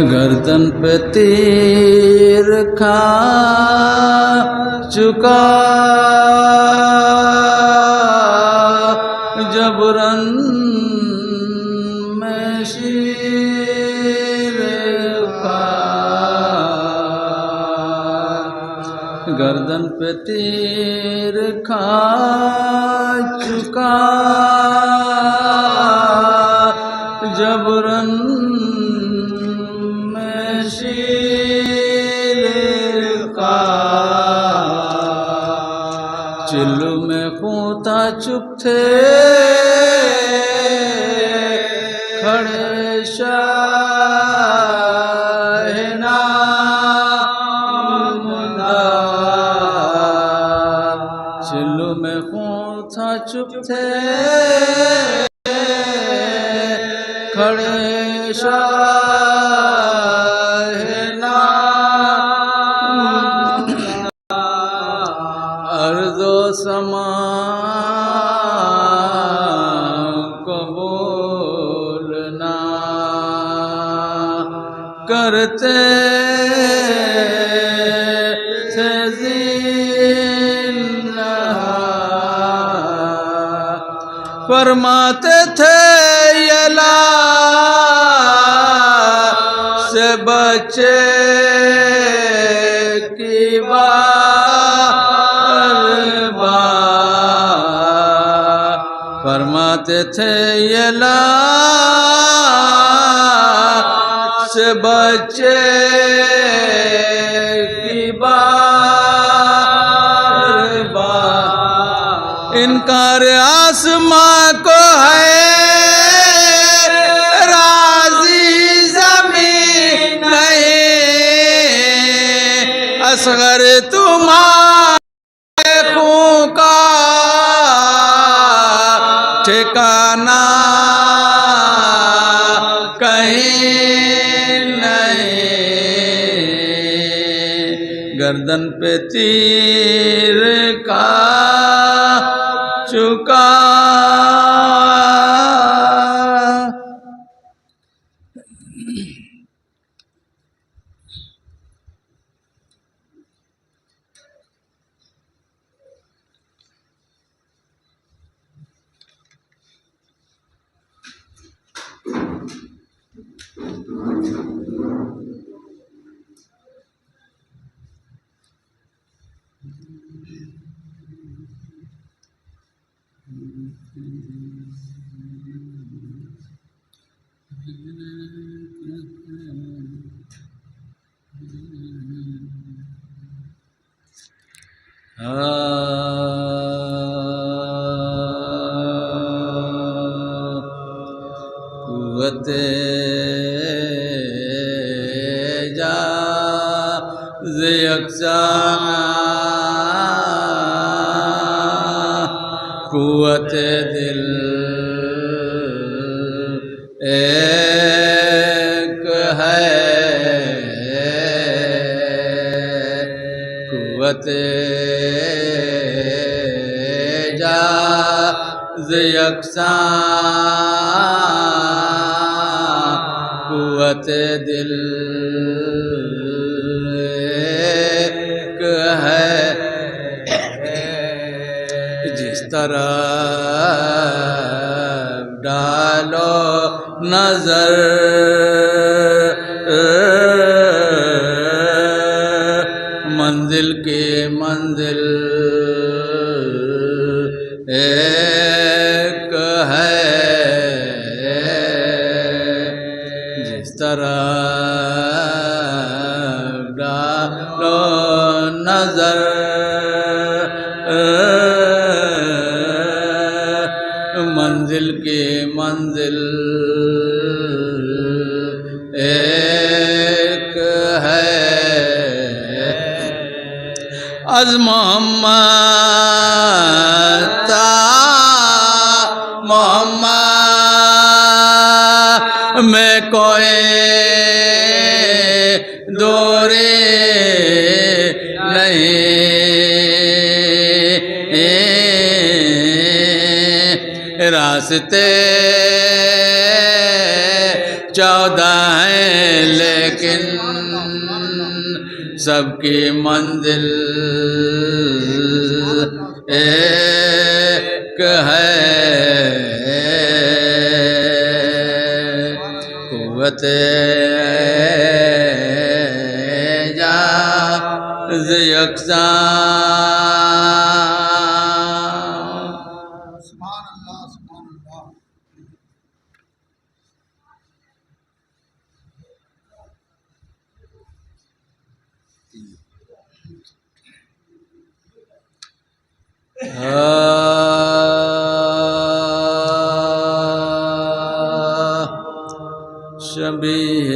گردن پہ تیر کھا چکا جبرن میں شیر کا گردن پہ تیر کھا چکا جبرن چلو میں پوتا چپ تھے کھڑے شاہ نامدار چلو میں پوتا چپ تھے کھڑے شاہ سما قبول نہ کرتے تھے زندہ فرماتے تھے یلا سے بچے کی فرماتے تھے یلا سے بچے کی بار انکار آسماں کو ہے راضی زمین نہیں اصغر تمہارے خون کا ٹھکانہ کہیں نہیں گردن پہ تیر کا چکا قوت اعجاز یکساں قوت دل ایک ہے قوت اعجاز یکساں قوت دل ایک ہے جس طرح ڈالو نظر منزل کی منزل ایک ہے جس طرح ڈالو نظر منزل کی منزل ایک ہے از محمد تا محمد میں کوئی دوری نہیں، راستے 14 ہیں لیکن سب کی منزل ایک ہے، قوت اعجاز یکساں۔ شبیہ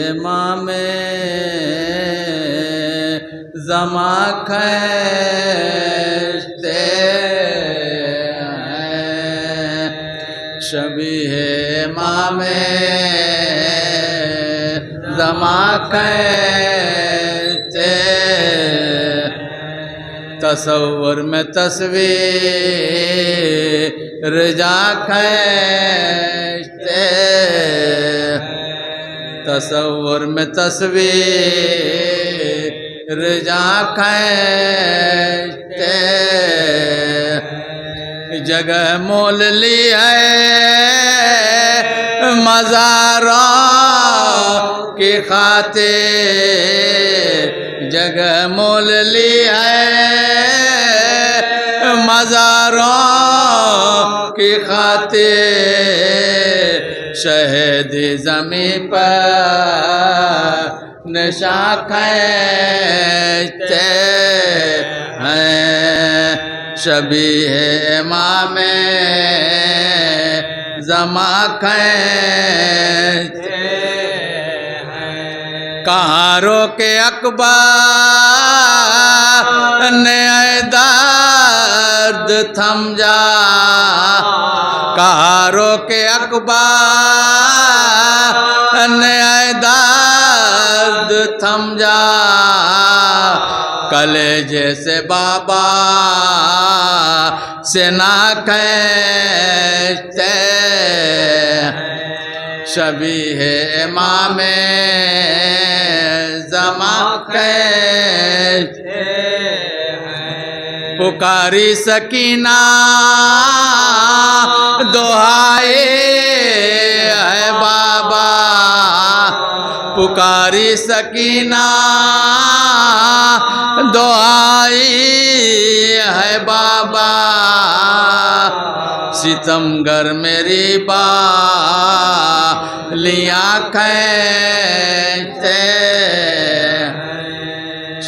امام زماں کھینچتے ہیں، شبیہ امام زماں کھینچتے، تصور میں تصویر جا کھینچتے، تصور میں تصویر جا کھینچتے، جگہ مول لی ہے مزاروں کی خاطر، جگہ مول لی ہے مزاروں کی خاطر، شہید زمین پر نشاں کھینچتے ہیں، شبیہ امام زماں کھینچتے ہیں۔ کہاں روکے اکبر نے اے درد تھم جا، کہاں روکے اکبر نے اے درد تھم جا، کلیجے سے بابا سے نہ کھینچتے، شبیہ امام زماں کھینچتے ہیں۔ پکاری سکینہ دعائے ہے بابا، پکاری سکینہ دعائی ہے بابا، ستمگر میری بالیاں کھینچتے،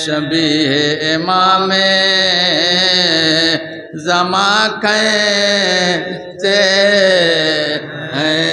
شبیہ امام زماں کھینچتے ہیں۔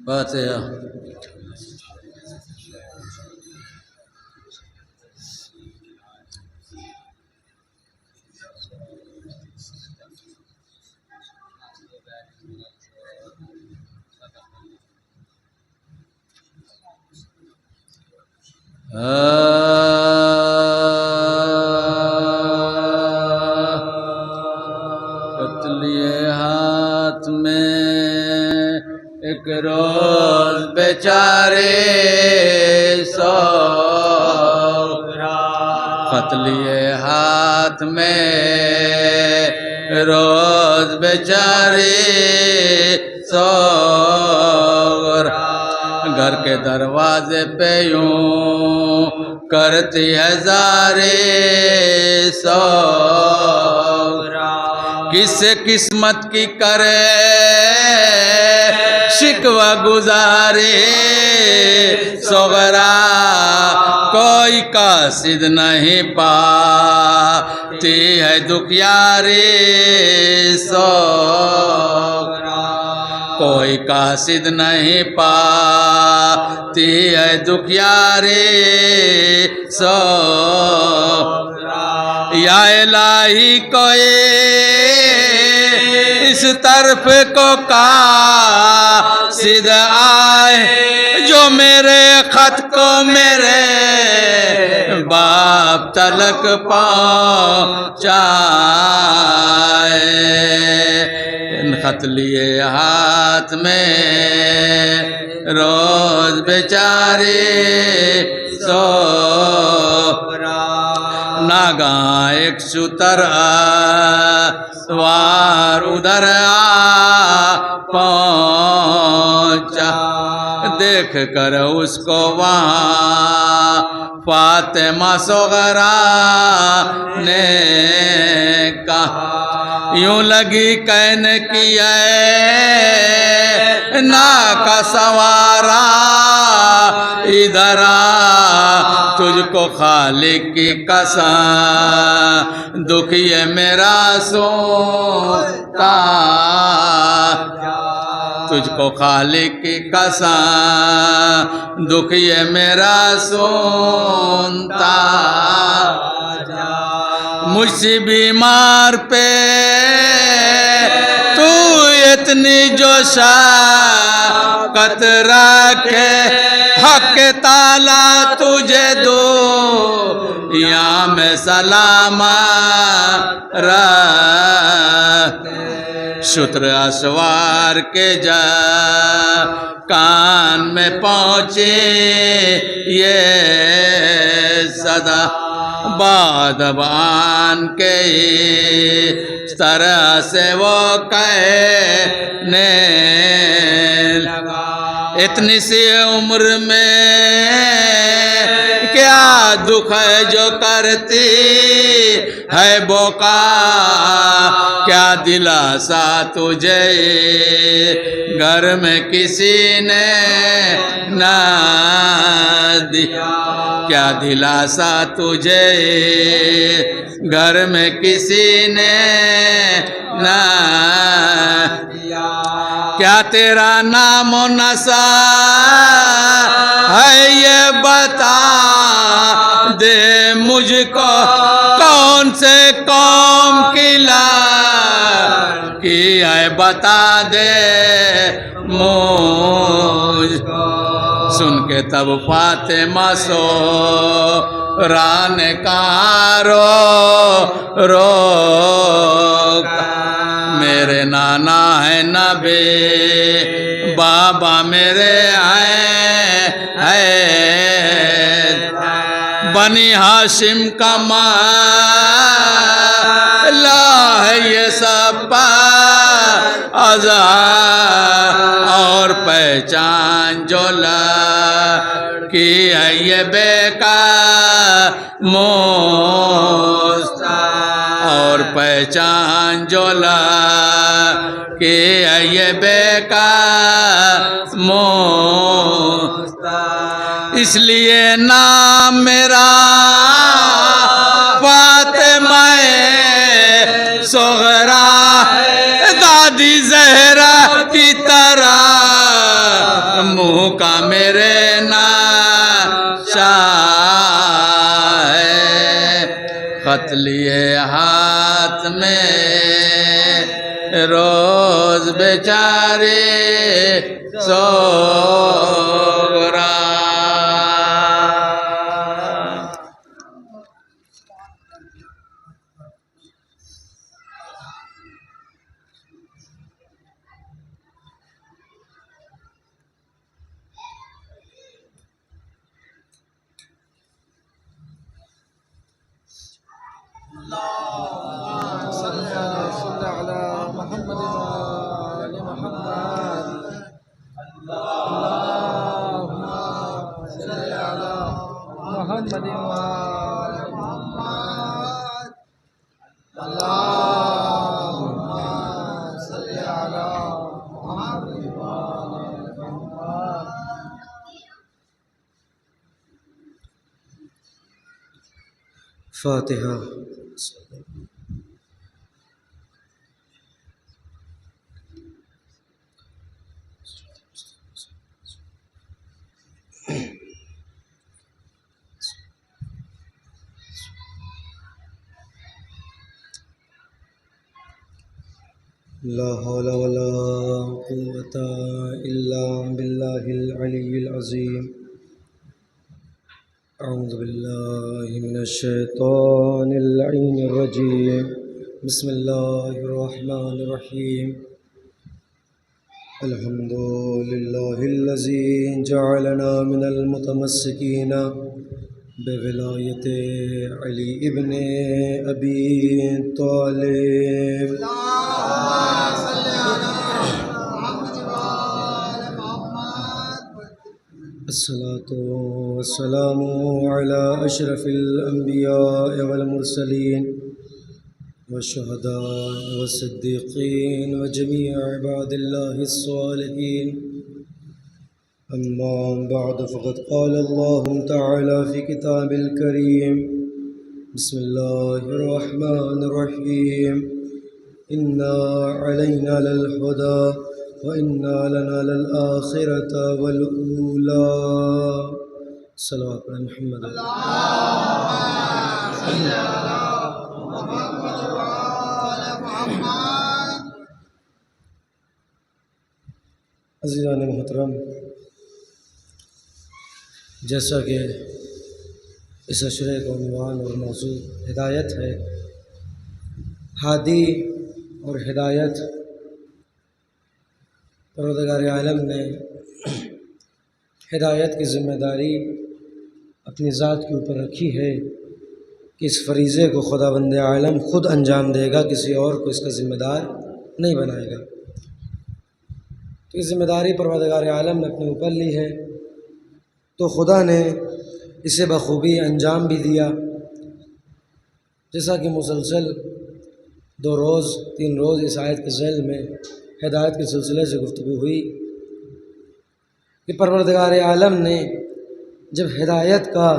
فاتحہ۔ پتلیے ہاتھ میں ایک روز بیچارے خط لیے ہاتھ میں روز بیچاری سوگرا گھر کے دروازے پہ یوں کرتی ہے زاری سوگرا کس قسمت کی کرے شکوہ گزاری سوگرا کوئی قاصد نہیں پاتی ہے دکھیاری سوگرا کوئی قاصد نہیں پاتی ہے دکھیاری سوگرا یا الہی کوئی اس طرف کو قاصد آئے جو میرے خط کو میرے باپ تلک پہنچائے خط لیے ہاتھ میں روز بیچاری سوگرا ناگاہ ایک شتر سوار ادھر آ پہنچا دیکھ کر اس کو وہاں فاطمہ سوگرا نے کہا یوں لگی کہنے کی اے ناکا سوارا ادھر آ تجھ کو خالق کی قسم دکھی ہے میرا سنتا تجھ کو خالق کی قسم دکھی ہے میرا سنتا مجھ سے بیمار پہ تو اتنی جو شفقت رکھے حق تعالی تجھے دو یا میں سلامت رکھے شتر اسوار کے جا کان میں پہنچے یہ صدا بادبان کے اس طرح سے وہ کہنے لگا اتنی سی عمر میں کیا دکھ ہے جو کرتی ہے بوکا کیا دلاسا تجھے گھر میں کسی نے نہ دیا کیا دلاسا تجھے گھر میں کسی نے نہ دیا کیا تیرا نام و نسب ہے یہ بتا دے مجھ کو کون سے قوم کی لڑکی ہے بتا دے مجھ کو سن کے تب فاطمہ سوگرا نے کہا رو میرے نانا ہے نبی بابا میرے ہیں بنی ہاشم کا مالا ہے یہ سب اور پہچان جو لڑکی ہے یہ بیکار اور پہچان جو لڑکی ہے یہ بیکار اس لیے نام میرا فاطمہ سوگرا دادی زہرا کی طرح منہ کا میرے نقشہ ہے خط لیے ہاتھ میں روز بیچارے سوگرا اللهم صل على محمد وآل محمد اللهم صل على محمد وآل محمد. فاتحہ. لا حول ولا قوة إلا بالله العلي العظيم. أعوذ بالله من الشيطان اللعين الرجيم. بسم الله الرحمن الرحيم. الحمد لله الذي جعلنا من المتمسكين بولاية علي ابن أبي طالب. الصلاة والسلام على أشرف الأنبياء والمرسلين والشهداء والصديقين وجميع عباد الله الصالحين. أما بعد فقد قال الله تعالى في كتاب الكريم. بسم الله الرحمن الرحيم. إنا علينا للهدى وإنا لنا للآخرة والأولى. صلوات على محمد. عزیزان محترم، جیسا کہ اس اشرے کا عنوان اور موضوع ہدایت ہے، ہادی اور ہدایت، پروردگار عالم نے ہدایت کی ذمہ داری اپنی ذات کے اوپر رکھی ہے کہ اس فریضے کو خدا بند عالم خود انجام دے گا، کسی اور کو اس کا ذمہ دار نہیں بنائے گا. تو یہ ذمہ داری پروردگار عالم نے اپنے اوپر لی ہے، تو خدا نے اسے بخوبی انجام بھی دیا. جیسا کہ مسلسل 2 روز 3 روز اس آیت کے ذیل میں ہدایت کے سلسلے سے گفتگو ہوئی کہ پروردگار عالم نے جب ہدایت کا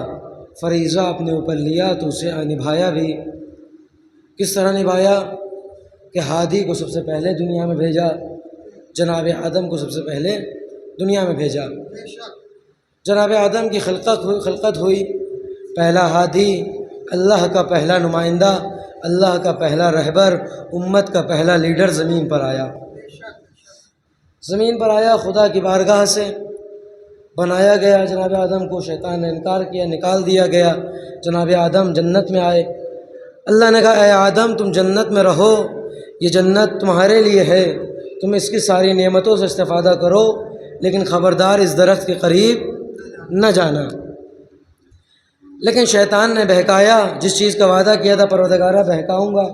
فریضہ اپنے اوپر لیا تو اسے نبھایا بھی. کس طرح نبھایا کہ ہادی کو سب سے پہلے دنیا میں بھیجا، جناب آدم کو سب سے پہلے دنیا میں بھیجا. جناب آدم کی خلقت ہوئی، پہلا ہادی، اللہ کا پہلا نمائندہ، اللہ کا پہلا رہبر، امت کا پہلا لیڈر زمین پر آیا. زمین پر آیا، خدا کی بارگاہ سے بنایا گیا. جناب آدم کو شیطان نے انکار کیا، نکال دیا گیا. جناب آدم جنت میں آئے. اللہ نے کہا اے آدم تم جنت میں رہو، یہ جنت تمہارے لیے ہے، تم اس کی ساری نعمتوں سے استفادہ کرو، لیکن خبردار اس درخت کے قریب نہ جانا. لیکن شیطان نے بہکایا، جس چیز کا وعدہ کیا تھا پروردگارہ بہکاؤں گا.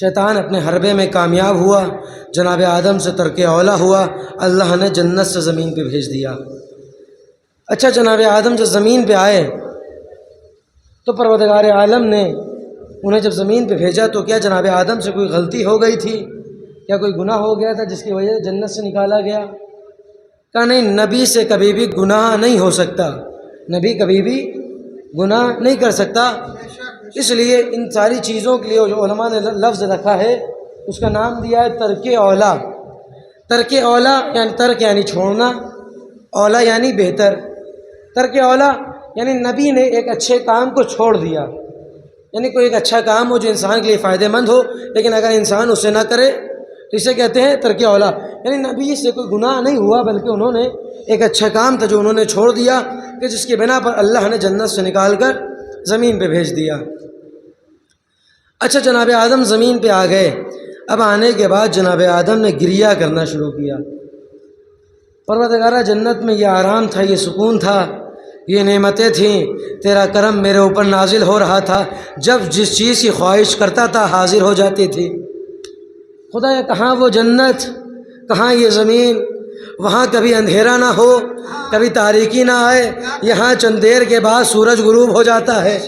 شیطان اپنے حربے میں کامیاب ہوا، جناب آدم سے ترک اولا ہوا، اللہ نے جنت سے زمین پہ بھیج دیا. اچھا، جناب آدم جب زمین پہ آئے تو پروردگار عالم نے انہیں جب زمین پہ بھیجا تو کیا جناب آدم سے کوئی غلطی ہو گئی تھی؟ کیا کوئی گناہ ہو گیا تھا جس کی وجہ سے جنت سے نکالا گیا؟ کہا نہیں، نبی سے کبھی بھی گناہ نہیں ہو سکتا، نبی کبھی بھی گناہ نہیں کر سکتا. اس لیے ان ساری چیزوں کے لیے جو علماء نے لفظ رکھا ہے اس کا نام دیا ہے ترک اولا. ترک اولا یعنی ترک یعنی چھوڑنا، اولا یعنی بہتر. ترک اولا یعنی نبی نے ایک اچھے کام کو چھوڑ دیا، یعنی کوئی ایک اچھا کام ہو جو انسان کے لیے فائدہ مند ہو، لیکن اگر انسان اسے نہ کرے تو اسے کہتے ہیں ترک اولا. یعنی نبی سے کوئی گناہ نہیں ہوا، بلکہ انہوں نے ایک اچھا کام تھا جو انہوں نے چھوڑ دیا، کہ جس کی بنا پر اللہ نے جنت سے نکال کر زمین پہ بھیج دیا. اچھا، جناب آدم زمین پہ آ گئے. اب آنے کے بعد جناب آدم نے گریہ کرنا شروع کیا. پروردگارہ جنت میں یہ آرام تھا، یہ سکون تھا، یہ نعمتیں تھیں، تیرا کرم میرے اوپر نازل ہو رہا تھا. جب جس چیز کی خواہش کرتا تھا حاضر ہو جاتی تھی. خدا کہاں وہ جنت، کہاں یہ زمین، وہاں کبھی اندھیرا نہ ہو، کبھی تاریکی نہ آئے، یہاں چند دیر کے بعد سورج غروب ہو جاتا ہے۔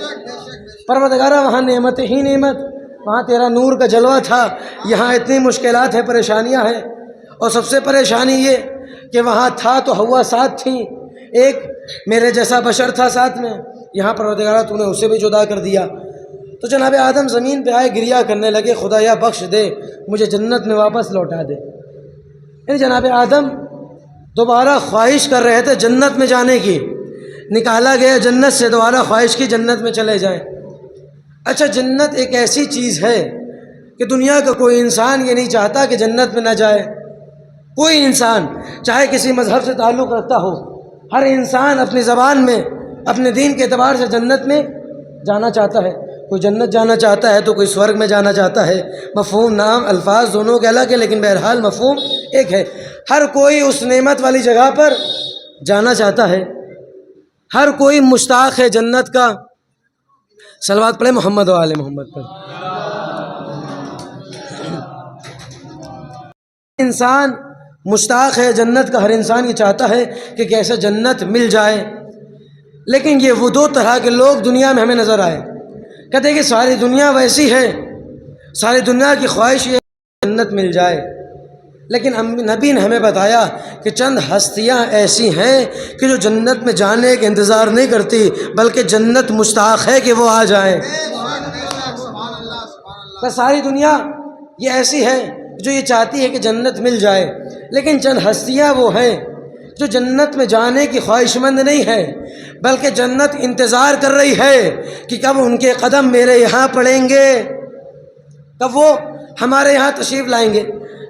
پروردگارہ وہاں نعمت ہی نعمت، وہاں تیرا نور کا جلوہ تھا، یہاں اتنی مشکلات ہیں، پریشانیاں ہیں، اور سب سے پریشانی یہ کہ وہاں تھا تو ہوا ساتھ تھیں، ایک میرے جیسا بشر تھا ساتھ میں، یہاں پروردگارہ تو نے اسے بھی جدا کر دیا۔ تو جناب آدم زمین پہ آئے، گریا کرنے لگے، خدایا بخش دے، مجھے جنت میں واپس لوٹا دے۔ یعنی جناب آدم دوبارہ خواہش کر رہے تھے جنت میں جانے کی، نکالا گیا جنت سے، دوبارہ خواہش کی جنت میں چلے جائیں۔ اچھا، جنت ایک ایسی چیز ہے کہ دنیا کا کوئی انسان یہ نہیں چاہتا کہ جنت میں نہ جائے، کوئی انسان چاہے کسی مذہب سے تعلق رکھتا ہو، ہر انسان اپنی زبان میں اپنے دین کے اعتبار سے جنت میں جانا چاہتا ہے۔ کوئی جنت جانا چاہتا ہے تو کوئی سورگ میں جانا چاہتا ہے، مفہوم نام الفاظ دونوں کے الگ ہے، لیکن بہرحال مفہوم ایک ہے۔ ہر کوئی اس نعمت والی جگہ پر جانا چاہتا ہے، ہر کوئی مشتاق ہے جنت کا۔ صلوات پڑھے محمد و آل محمد پر۔ انسان مشتاق ہے جنت کا، ہر انسان یہ چاہتا ہے کہ کیسے جنت مل جائے، لیکن یہ وہ دو طرح کے لوگ دنیا میں ہمیں نظر آئے۔ کہتے ہیں کہ ساری دنیا ویسی ہے، ساری دنیا کی خواہش یہ ہے جنت مل جائے، لیکن نبی نے ہمیں بتایا کہ چند ہستیاں ایسی ہیں کہ جو جنت میں جانے کا انتظار نہیں کرتی، بلکہ جنت مشتاق ہے کہ وہ آ جائیں۔ تو ساری دنیا یہ ایسی ہے جو یہ چاہتی ہے کہ جنت مل جائے، لیکن چند ہستیاں وہ ہیں جو جنت میں جانے کی خواہش مند نہیں ہے، بلکہ جنت انتظار کر رہی ہے کہ کب ان کے قدم میرے یہاں پڑیں گے، کب وہ ہمارے یہاں تشریف لائیں گے۔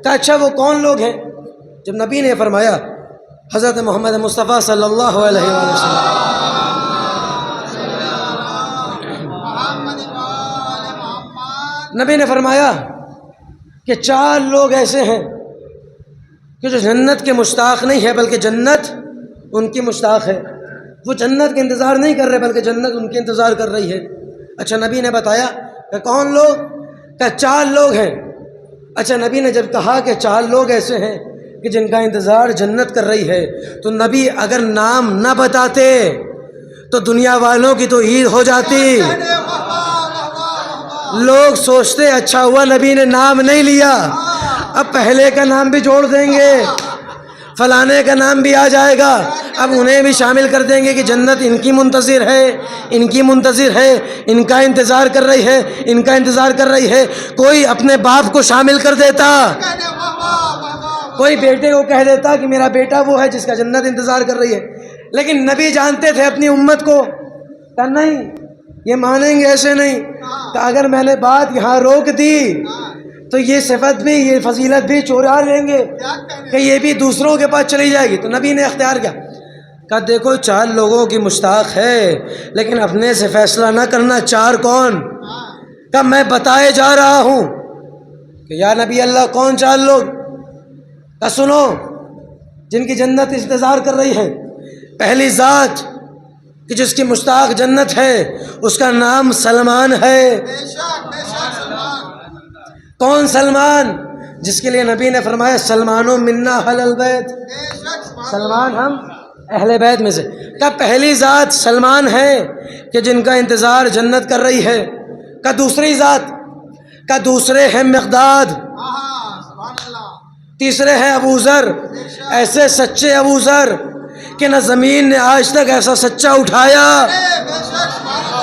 کہ اچھا وہ کون لوگ ہیں؟ جب نبی نے فرمایا، حضرت محمد مصطفیٰ صلی اللہ علیہ وسلم، نبی نے فرمایا کہ 4 لوگ ایسے ہیں کہ جو جنت کے مشتاق نہیں ہے، بلکہ جنت ان کی مشتاق ہے۔ وہ جنت کے انتظار نہیں کر رہے، بلکہ جنت ان کے انتظار کر رہی ہے۔ اچھا، نبی نے بتایا کہ کون لوگ؟ کہ 4 لوگ ہیں۔ اچھا، نبی نے جب کہا کہ 4 لوگ ایسے ہیں کہ جن کا انتظار جنت کر رہی ہے، تو نبی اگر نام نہ بتاتے تو دنیا والوں کی تو عید ہو جاتی۔ لوگ سوچتے اچھا ہوا نبی نے نام نہیں لیا، اب پہلے کا نام بھی جوڑ دیں گے، فلانے کا نام بھی آ جائے گا، اب انہیں بھی شامل کر دیں گے کہ جنت ان کی منتظر ہے، ان کی منتظر ہے، ان کا انتظار کر رہی ہے، ان کا انتظار کر رہی ہے۔ کوئی اپنے باپ کو شامل کر دیتا، کوئی بیٹے کو کہہ دیتا کہ میرا بیٹا وہ ہے جس کا جنت انتظار کر رہی ہے، لیکن نبی جانتے تھے اپنی امت کو کہ نہیں، یہ مانیں گے ایسے نہیں، کہ اگر میں نے بات یہاں روک دی تو یہ صفت بھی، یہ فضیلت بھی چورا لیں گے، کہ یہ بھی دوسروں کے پاس چلی جائے گی۔ تو نبی نے اختیار کیا، کہا دیکھو 4 لوگوں کی مشتاق ہے، لیکن اپنے سے فیصلہ نہ کرنا 4 کون، کہ میں بتائے جا رہا ہوں کہ یا نبی اللہ کون 4 لوگ، کہ سنو جن کی جنت انتظار کر رہی ہے۔ پہلی ذات کہ جس کی مشتاق جنت ہے اس کا نام سلمان ہے۔ کون سلمان؟ جس کے لیے نبی نے فرمایا سلمانو منا اہل البیت، سلمان ہم اہل بیت میں سے۔ کہ پہلی ذات سلمان ہے کہ جن کا انتظار جنت کر رہی ہے۔ کہ دوسری ذات، کہ دوسرے ہیں مقداد، تیسرے ہیں ابو ذر، ایسے سچے ابو ذر کہ نہ زمین نے آج تک ایسا سچا اٹھایا،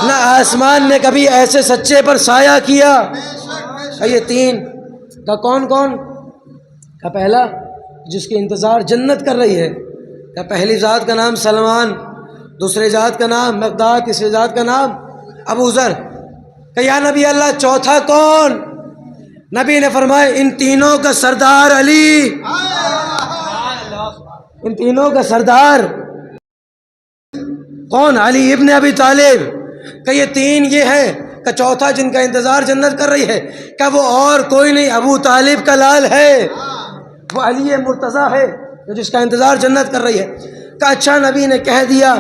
نہ آسمان نے کبھی ایسے سچے پر سایہ کیا۔ یہ 3 کا کون کون؟ کا پہلا جس کے انتظار جنت کر رہی ہے، کا پہلی ذات کا نام سلمان، دوسری ذات کا نام مقداد، تیسری ذات کا نام ابو ذر۔ کہ یا نبی اللہ چوتھا کون؟ نبی نے فرمایا ان تینوں کا سردار علی، ان تینوں کا سردار کون؟ علی ابن ابی طالب۔ کہ یہ 3 یہ ہے، کہ چوتھا جن کا انتظار جنت کر رہی ہے، کہ وہ اور کوئی نہیں ابو طالب کا لال ہے، وہ علی مرتضیٰ ہے جو جس کا انتظار جنت کر رہی ہے۔ کہ اچھا نبی نے کہہ دیا،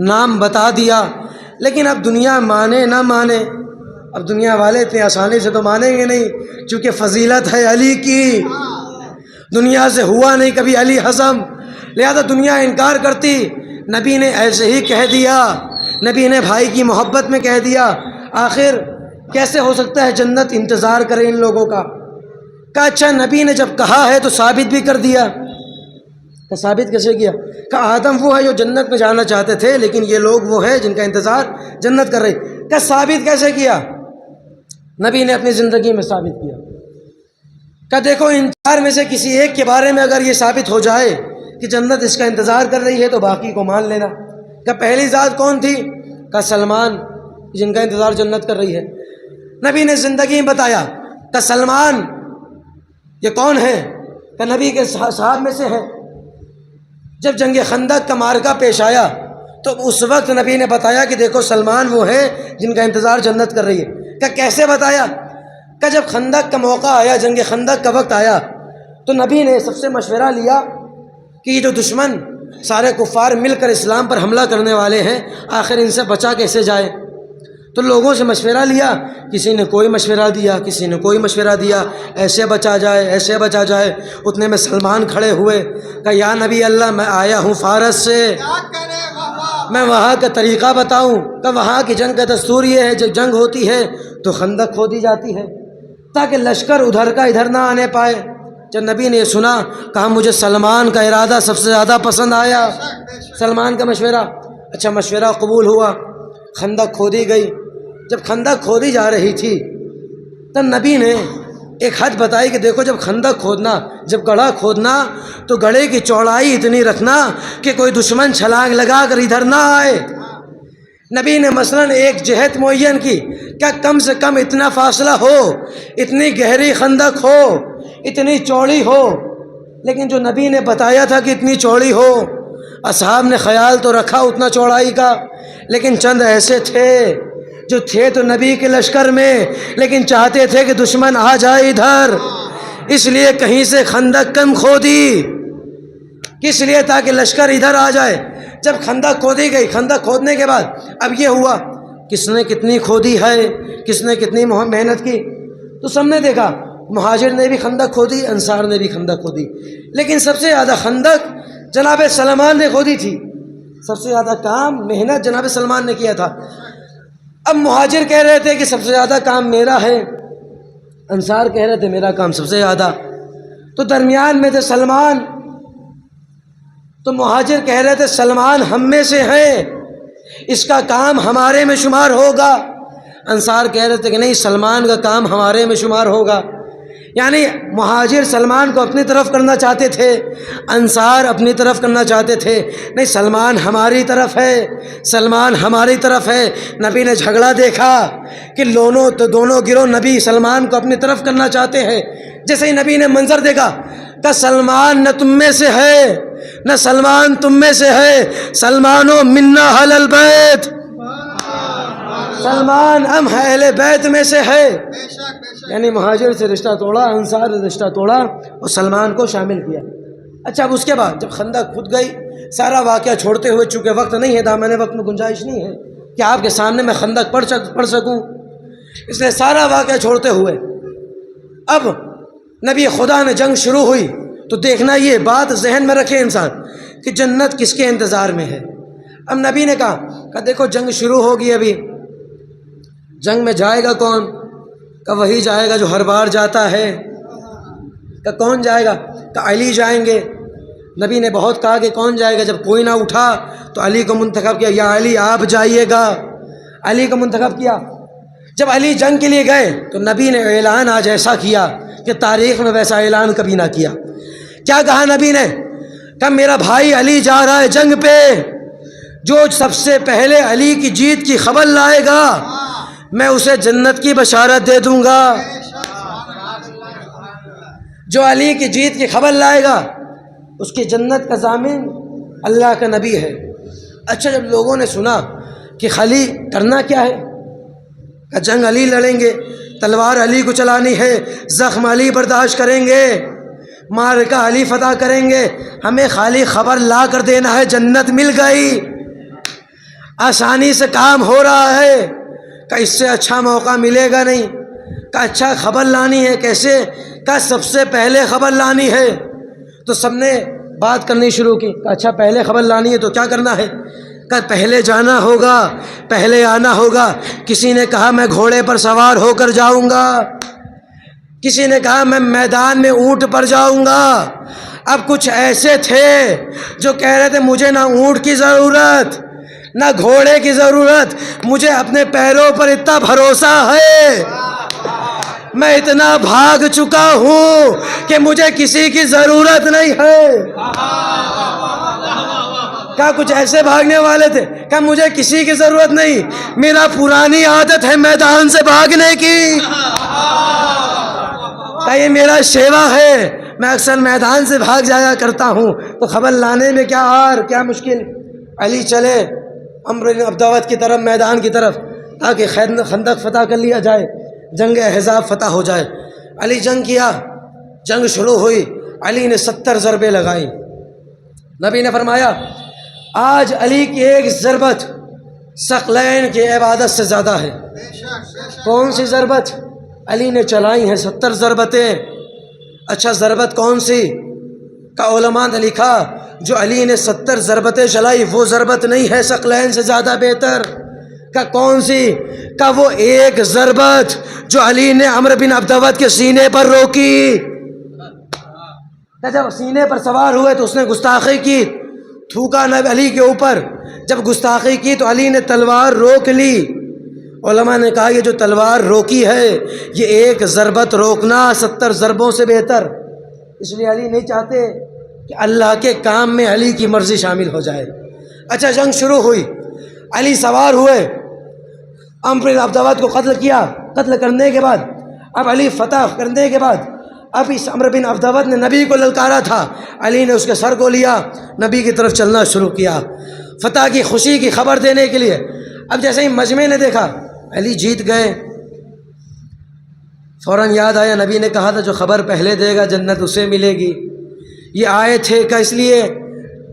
نام بتا دیا، لیکن اب دنیا مانے نہ مانے، اب دنیا والے اتنی آسانی سے تو مانیں گے نہیں، چونکہ فضیلت ہے علی کی، دنیا سے ہوا نہیں کبھی علی ہضم، لہذا دنیا انکار کرتی، نبی نے ایسے ہی کہہ دیا، نبی نے بھائی کی محبت میں کہہ دیا۔ آخر کیسے ہو سکتا ہے جنت انتظار کرے ان لوگوں کا؟ کہا اچھا نبی نے جب کہا ہے تو ثابت بھی کر دیا۔ تو ثابت کیسے کیا؟ کہ آدم وہ ہے جو جنت میں جانا چاہتے تھے، لیکن یہ لوگ وہ ہیں جن کا انتظار جنت کر رہے۔ کہ ثابت کیسے کیا؟ نبی نے اپنی زندگی میں ثابت کیا۔ کہ دیکھو ان چار میں سے کسی ایک کے بارے میں اگر یہ ثابت ہو جائے کہ جنت اس کا انتظار کر رہی ہے تو باقی کو مان لینا۔ کہ پہلی ذات کون تھی؟ کہ سلمان، جن کا انتظار جنت کر رہی ہے۔ نبی نے زندگی میں بتایا کہ سلمان یہ کون ہے؟ کہ نبی کے صحاب میں سے ہے۔ جب جنگ خندق کا معرکہ پیش آیا تو اس وقت نبی نے بتایا کہ دیکھو سلمان وہ ہے جن کا انتظار جنت کر رہی ہے۔ کہ کیسے بتایا؟ کہ جب خندق کا موقع آیا، جنگ خندق کا وقت آیا، تو نبی نے سب سے مشورہ لیا کہ یہ جو دشمن سارے کفار مل کر اسلام پر حملہ کرنے والے ہیں، آخر ان سے بچا کیسے جائے؟ تو لوگوں سے مشورہ لیا، کسی نے کوئی مشورہ دیا، کسی نے کوئی مشورہ دیا، ایسے بچا جائے، ایسے بچا جائے۔ اتنے میں سلمان کھڑے ہوئے کہ یا نبی اللہ، میں آیا ہوں فارس سے، میں وہاں کا طریقہ بتاؤں؟ کہ وہاں کی جنگ کا دستور یہ ہے جب جنگ ہوتی ہے تو خندق کھودی جاتی ہے تاکہ لشکر ادھر کا ادھر نہ آنے پائے۔ جب نبی نے یہ سنا، کہا مجھے سلمان کا ارادہ سب سے زیادہ پسند آیا، سلمان کا مشورہ۔ اچھا مشورہ قبول ہوا، خندق کھودی گئی۔ جب خندق کھودی جا رہی تھی تب نبی نے ایک حد بتائی کہ دیکھو جب خندق کھودنا، جب گڑھا کھودنا تو گڑھے کی چوڑائی اتنی رکھنا کہ کوئی دشمن چھلانگ لگا کر ادھر نہ آئے۔ نبی نے مثلاً ایک جہت معین کی، کیا کم سے کم اتنا فاصلہ ہو، اتنی گہری خندق ہو، اتنی چوڑی ہو۔ لیکن جو نبی نے بتایا تھا کہ اتنی چوڑی ہو، اصحاب نے خیال تو رکھا اتنا چوڑائی کا، لیکن چند ایسے تھے جو تھے تو نبی کے لشکر میں، لیکن چاہتے تھے کہ دشمن آ جائے ادھر، اس لیے کہیں سے خندق کم کھودی، کس لیے؟ تاکہ لشکر ادھر آ جائے۔ جب خندق کھودی گئی، خندق کھودنے کے بعد اب یہ ہوا کس نے کتنی کھودی ہے، کس نے کتنی محنت کی، تو سب نے دیکھا مہاجر نے بھی خندق کھودی، انصار نے بھی خندق کھودی، لیکن سب سے زیادہ خندق جناب سلمان نے کھودی تھی، سب سے زیادہ کام محنت جناب سلمان نے کیا تھا۔ اب مہاجر کہہ رہے تھے کہ سب سے زیادہ کام میرا ہے، انصار کہہ رہے تھے میرا کام سب سے زیادہ، تو درمیان میں تھے سلمان۔ تو مہاجر کہہ رہے تھے سلمان ہم میں سے ہے، اس کا کام ہمارے میں شمار ہوگا۔ انصار کہہ رہے تھے کہ نہیں، سلمان کا کام ہمارے میں شمار ہوگا۔ یعنی مہاجر سلمان کو اپنی طرف کرنا چاہتے تھے، انصار اپنی طرف کرنا چاہتے تھے، نہیں سلمان ہماری طرف ہے، سلمان ہماری طرف ہے۔ نبی نے جھگڑا دیکھا کہ دونوں گروہ نبی سلمان کو اپنی طرف کرنا چاہتے ہیں۔ جیسے ہی نبی نے منظر دیکھا کہ سلمان نہ تم میں سے ہے نہ سلمان تم میں سے ہے، سلمانو منا اہل البیت، سلمان ہم اہل بیت میں سے ہے۔ یعنی مہاجر سے رشتہ توڑا، انصار سے رشتہ توڑا اور سلمان کو شامل کیا۔ اچھا اب اس کے بعد جب خندق کھود گئی، سارا واقعہ چھوڑتے ہوئے، چونکہ وقت نہیں ہے، دامن وقت میں گنجائش نہیں ہے کہ آپ کے سامنے میں خندق پڑھ سکوں، اس لیے سارا واقعہ چھوڑتے ہوئے اب نبی خدا نے جنگ شروع ہوئی تو دیکھنا یہ بات ذہن میں رکھے انسان کہ جنت کس کے انتظار میں ہے۔ اب نبی نے کہا کہ دیکھو جنگ شروع ہوگی، ابھی جنگ میں جائے گا کون؟ کہ وہی جائے گا جو ہر بار جاتا ہے۔ کہ کون جائے گا؟ کہ علی جائیں گے۔ نبی نے بہت کہا کہ کون جائے گا، جب کوئی نہ اٹھا تو علی کو منتخب کیا، یا علی آپ جائیے گا، علی کو منتخب کیا۔ جب علی جنگ کے لیے گئے تو نبی نے اعلان آج ایسا کیا کہ تاریخ میں ویسا اعلان کبھی نہ کیا۔ کیا کہا نبی نے؟ کہ میرا بھائی علی جا رہا ہے جنگ پہ، جو سب سے پہلے علی کی جیت کی خبر لائے گا میں اسے جنت کی بشارت دے دوں گا۔ جو علی کی جیت کی خبر لائے گا اس کی جنت کا ضامن اللہ کا نبی ہے۔ اچھا جب لوگوں نے سنا کہ علی کرنا کیا ہے، کہ جنگ علی لڑیں گے، تلوار علی کو چلانی ہے، زخم علی برداشت کریں گے، معرکہ علی فتح کریں گے، ہمیں خالی خبر لا کر دینا ہے جنت مل گئی، آسانی سے کام ہو رہا ہے، کہ اس سے اچھا موقع ملے گا نہیں۔ کہ اچھا خبر لانی ہے کیسے؟ کہ سب سے پہلے خبر لانی ہے تو سب نے بات کرنی شروع کی کہ اچھا پہلے خبر لانی ہے تو کیا کرنا ہے؟ کہ پہلے جانا ہوگا، پہلے آنا ہوگا۔ کسی نے کہا میں گھوڑے پر سوار ہو کر جاؤں گا، کسی نے کہا میں میدان میں اونٹ پر جاؤں گا۔ اب کچھ ایسے تھے جو کہہ رہے تھے مجھے نہ اونٹ کی ضرورت نہ گھوڑے کی ضرورت، مجھے اپنے پیروں پر اتنا بھروسہ ہے، میں اتنا بھاگ چکا ہوں کہ مجھے کسی کی ضرورت نہیں ہے۔ کیا کچھ ایسے بھاگنے والے تھے کہ مجھے کسی کی ضرورت نہیں، میرا پرانی عادت ہے میدان سے بھاگنے کی، کہ یہ میرا شیوا ہے، میں اکثر میدان سے بھاگ جایا کرتا ہوں، تو خبر لانے میں کیا عار کیا مشکل۔ علی چلے عمرو بن عبدوت کی طرف، میدان کی طرف، تاکہ خندق فتح کر لیا جائے، جنگ احزاب فتح ہو جائے۔ علی جنگ کیا، جنگ شروع ہوئی، علی نے 70 ضربیں لگائیں۔ نبی نے فرمایا آج علی کی ایک ضربت ثقلین کی عبادت سے زیادہ ہے۔ کون سی ضربت؟ علی نے چلائی ہیں 70 ضربتیں۔ اچھا ضربت کون سی؟ کا علماء نے لکھا جو علی نے 70 ضربتیں چلائی وہ ضربت نہیں ہے، ثقلین سے زیادہ بہتر۔ کا کون سی؟ کا وہ ایک ضربت جو علی نے عمرو بن عبدوت کے سینے پر روکی۔ جب سینے پر سوار ہوئے تو اس نے گستاخی کی، تھوکا نبی علی کے اوپر، جب گستاخی کی تو علی نے تلوار روک لی۔ علماء نے کہا یہ جو تلوار روکی ہے یہ ایک ضربت روکنا 70 ضربوں سے بہتر، اس لیے علی نہیں چاہتے کہ اللہ کے کام میں علی کی مرضی شامل ہو جائے۔ اچھا جنگ شروع ہوئی، علی سوار ہوئے، عمرو بن عبدوت کو قتل کیا۔ قتل کرنے کے بعد اب علی فتح کرنے کے بعد اب اس عمرو بن عبدوت نے نبی کو للکارا تھا، علی نے اس کے سر کو لیا، نبی کی طرف چلنا شروع کیا فتح کی خوشی کی خبر دینے کے لیے۔ اب جیسے ہی مجمع نے دیکھا علی جیت گئے، فوراً یاد آیا نبی نے کہا تھا جو خبر پہلے دے گا جنت اسے ملے گی۔ یہ آئے تھے کہ اس لیے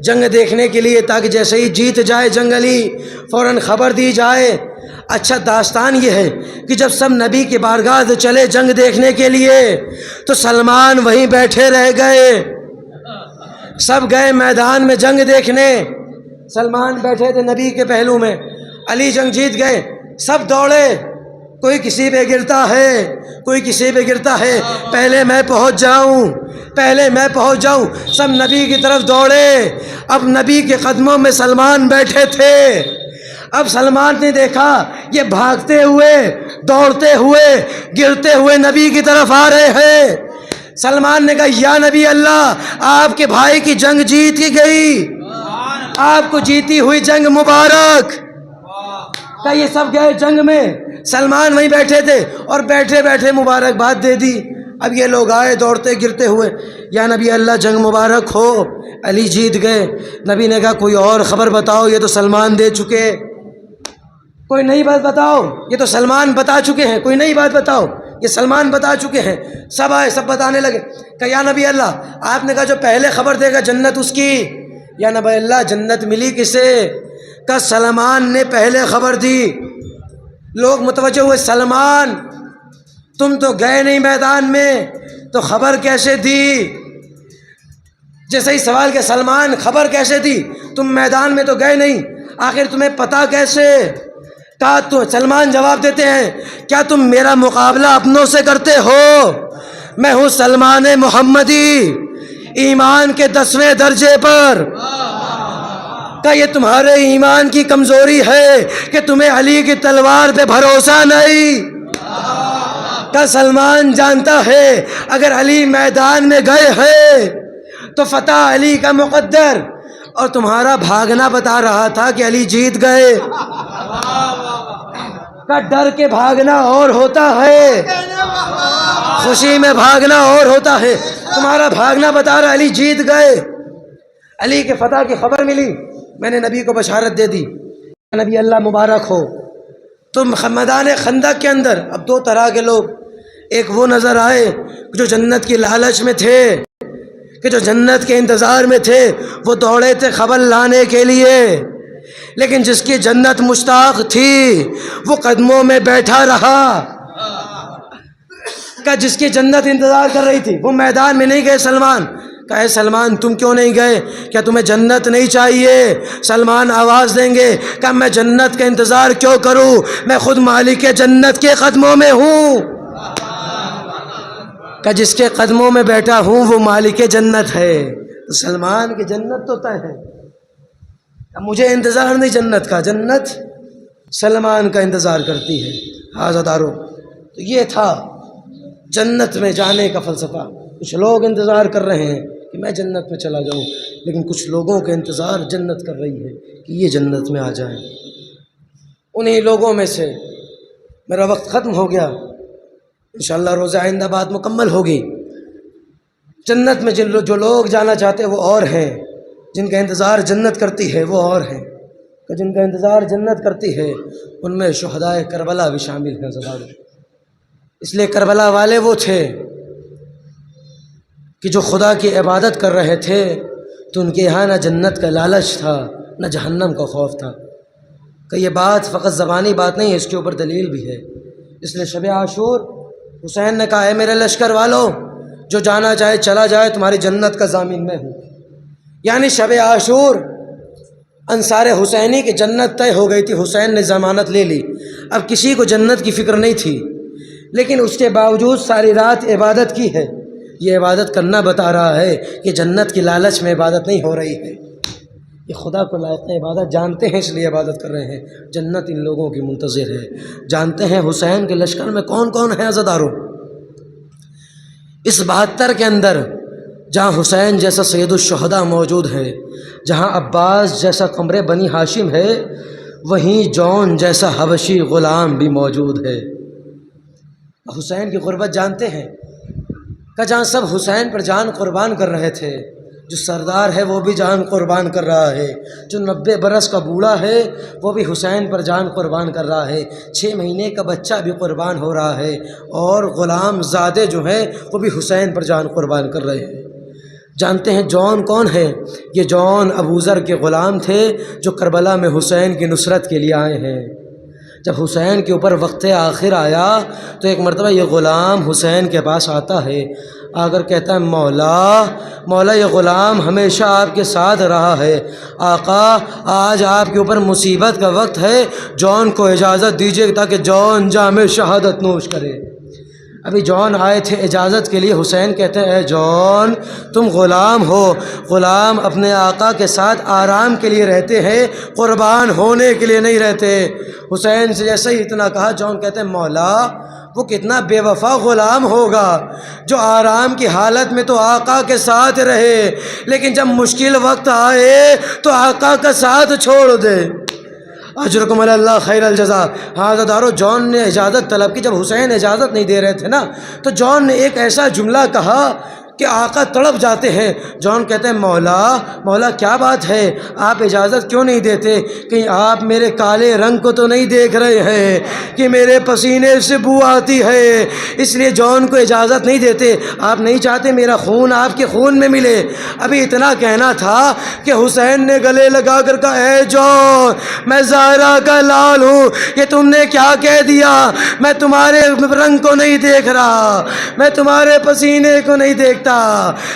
جنگ دیکھنے کے لیے تاکہ جیسے ہی جیت جائے جنگ علی فوراً خبر دی جائے۔ اچھا داستان یہ ہے کہ جب سب نبی کے بارگاہ سے چلے جنگ دیکھنے کے لیے تو سلمان وہیں بیٹھے رہ گئے، سب گئے میدان میں جنگ دیکھنے، سلمان بیٹھے تھے نبی کے پہلو میں۔ علی جنگ جیت گئے، سب دوڑے، کوئی کسی پہ گرتا ہے، کوئی کسی پہ گرتا ہے، پہلے میں پہنچ جاؤں، پہلے میں پہنچ جاؤں، سب نبی کی طرف دوڑے۔ اب نبی کے قدموں میں سلمان بیٹھے تھے، اب سلمان نے دیکھا یہ بھاگتے ہوئے دوڑتے ہوئے گرتے ہوئے نبی کی طرف آ رہے ہیں۔ سلمان نے کہا یا نبی اللہ آپ کے بھائی کی جنگ جیت کی گئی، آپ کو جیتی ہوئی جنگ مبارک۔ کہ یہ سب گئے جنگ میں، سلمان وہیں بیٹھے تھے اور بیٹھے بیٹھے مبارکباد دے دی۔ اب یہ لوگ آئے دوڑتے گرتے ہوئے، یا نبی اللہ جنگ مبارک ہو، علی جیت گئے۔ نبی نے کہا کوئی اور خبر بتاؤ، یہ تو سلمان دے چکے، کوئی نئی بات بتاؤ، یہ تو سلمان بتا چکے ہیں، کوئی نئی بات بتاؤ، یہ سلمان بتا چکے ہیں۔ سب آئے، سب بتانے لگے کہ یا نبی اللہ آپ نے کہا جو پہلے خبر دے گا جنت اس کی، یا نبی اللہ جنت ملی کسے؟ کہ سلمان نے پہلے خبر دی۔ لوگ متوجہ ہوئے سلمان تم تو گئے نہیں میدان میں تو خبر کیسے دی؟ جیسے ہی سوال کہ سلمان خبر کیسے دی، تم میدان میں تو گئے نہیں، آخر تمہیں پتہ کیسے؟ کہا تو سلمان جواب دیتے ہیں کیا تم میرا مقابلہ اپنوں سے کرتے ہو؟ میں ہوں سلمان محمدی، ایمان کے 10ویں درجے پر۔ کہ یہ تمہارے ایمان کی کمزوری ہے کہ تمہیں علی کی تلوار پہ بھروسہ نہیں۔ کہ سلمان جانتا ہے اگر علی میدان میں گئے ہیں تو فتح علی کا مقدر، اور تمہارا بھاگنا بتا رہا تھا کہ علی جیت گئے۔ کا ڈر کے بھاگنا اور ہوتا ہے، خوشی میں بھاگنا اور ہوتا ہے، تمہارا بھاگنا بتا رہا علی جیت گئے۔ علی کے فتح کی خبر ملی، میں نے نبی کو بشارت دے دی، نبی اللہ مبارک ہو۔ تم میدان خندق کے اندر اب 2 طرح کے لوگ، ایک وہ نظر آئے جو جنت کی لالچ میں تھے، کہ جو جنت کے انتظار میں تھے، وہ دوڑے تھے خبر لانے کے لیے، لیکن جس کی جنت مشتاق تھی وہ قدموں میں بیٹھا رہا۔ کہ جس کی جنت انتظار کر رہی تھی وہ میدان میں نہیں گئے سلمان، کہا اے سلمان تم کیوں نہیں گئے؟ کیا تمہیں جنت نہیں چاہیے؟ سلمان آواز دیں گے کہ میں جنت کا انتظار کیوں کروں، میں خود مالک جنت کے قدموں میں ہوں، کہ جس کے قدموں میں بیٹھا ہوں وہ مالک جنت ہے۔ تو سلمان کی جنت تو طے ہے، اب مجھے انتظار نہیں جنت کا، جنت سلمان کا انتظار کرتی ہے۔ حاضردارو، تو یہ تھا جنت میں جانے کا فلسفہ۔ کچھ لوگ انتظار کر رہے ہیں کہ میں جنت میں چلا جاؤں، لیکن کچھ لوگوں کا انتظار جنت کر رہی ہے کہ یہ جنت میں آ جائیں۔ انہی لوگوں میں سے میرا وقت ختم ہو گیا، انشاءاللہ روز آئندہ بات مکمل ہوگی۔ جنت میں جو لوگ جانا چاہتے ہیں وہ اور ہیں، جن کا انتظار جنت کرتی ہے وہ اور ہیں، کہ جن کا انتظار جنت کرتی ہے ان میں شہدائے کربلا بھی شامل ہیں زدارو۔ اس لیے کربلا والے وہ تھے کہ جو خدا کی عبادت کر رہے تھے تو ان کے یہاں نہ جنت کا لالچ تھا نہ جہنم کا خوف تھا، کہ یہ بات فقط زبانی بات نہیں ہے، اس کے اوپر دلیل بھی ہے۔ اس لیے شب عاشور حسین نے کہا ہے میرے لشکر والو، جو جانا چاہے چلا جائے، تمہاری جنت کا ضامن میں ہوں۔ یعنی شب عاشور انصار حسینی کی جنت طے ہو گئی تھی، حسین نے ضمانت لے لی، اب کسی کو جنت کی فکر نہیں تھی، لیکن اس کے باوجود ساری رات عبادت کی ہے۔ یہ عبادت کرنا بتا رہا ہے کہ جنت کی لالچ میں عبادت نہیں ہو رہی ہے، یہ خدا کو لائق عبادت جانتے ہیں، اس لیے عبادت کر رہے ہیں۔ جنت ان لوگوں کی منتظر ہے۔ جانتے ہیں حسین کے لشکر میں کون کون ہے عزادارو؟ اس 72 کے اندر جہاں حسین جیسا سید الشہداء موجود ہے، جہاں عباس جیسا قمر بنی ہاشم ہے، وہیں جون جیسا حبشی غلام بھی موجود ہے۔ حسین کی غربت جانتے ہیں کہ جہاں سب حسین پر جان قربان کر رہے تھے، جو سردار ہے وہ بھی جان قربان کر رہا ہے، جو 90 برس کا بوڑھا ہے وہ بھی حسین پر جان قربان کر رہا ہے، 6 مہینے کا بچہ بھی قربان ہو رہا ہے، اور غلام زادے جو ہیں وہ بھی حسین پر جان قربان کر رہے ہیں۔ جانتے ہیں جون کون ہے؟ یہ جون ابو ذر کے غلام تھے جو کربلا میں حسین کی نصرت کے لیے آئے ہیں۔ جب حسین کے اوپر وقت آخر آیا تو ایک مرتبہ یہ غلام حسین کے پاس آتا ہے، آ کر کہتا ہے مولا یہ غلام ہمیشہ آپ کے ساتھ رہا ہے، آقا آج آپ کے اوپر مصیبت کا وقت ہے، جون کو اجازت دیجیے تاکہ جون جام شہادت نوش کرے۔ ابھی جون آئے تھے اجازت کے لیے، حسین کہتے ہیں اے جون تم غلام ہو، غلام اپنے آقا کے ساتھ آرام کے لیے رہتے ہیں، قربان ہونے کے لیے نہیں رہتے۔ حسین سے جیسے ہی اتنا کہا، جون کہتے ہیں مولا وہ کتنا بے وفا غلام ہوگا جو آرام کی حالت میں تو آقا کے ساتھ رہے، لیکن جب مشکل وقت آئے تو آقا کا ساتھ چھوڑ دے۔ اجرکم علی اللہ خیر الجزا۔ حاضردارو، جون نے اجازت طلب کی، جب حسین اجازت نہیں دے رہے تھے نا تو جون نے ایک ایسا جملہ کہا کہ آقا تڑپ جاتے ہیں۔ جون کہتے ہیں مولا کیا بات ہے، آپ اجازت کیوں نہیں دیتے؟ کہیں آپ میرے کالے رنگ کو تو نہیں دیکھ رہے ہیں کہ میرے پسینے سے بو آتی ہے، اس لیے جون کو اجازت نہیں دیتے؟ آپ نہیں چاہتے میرا خون آپ کے خون میں ملے؟ ابھی اتنا کہنا تھا کہ حسین نے گلے لگا کر کہا اے جون میں زہرا کا لال ہوں، یہ تم نے کیا کہہ دیا؟ میں تمہارے رنگ کو نہیں دیکھ رہا، میں تمہارے پسینے کو نہیں دیکھتا،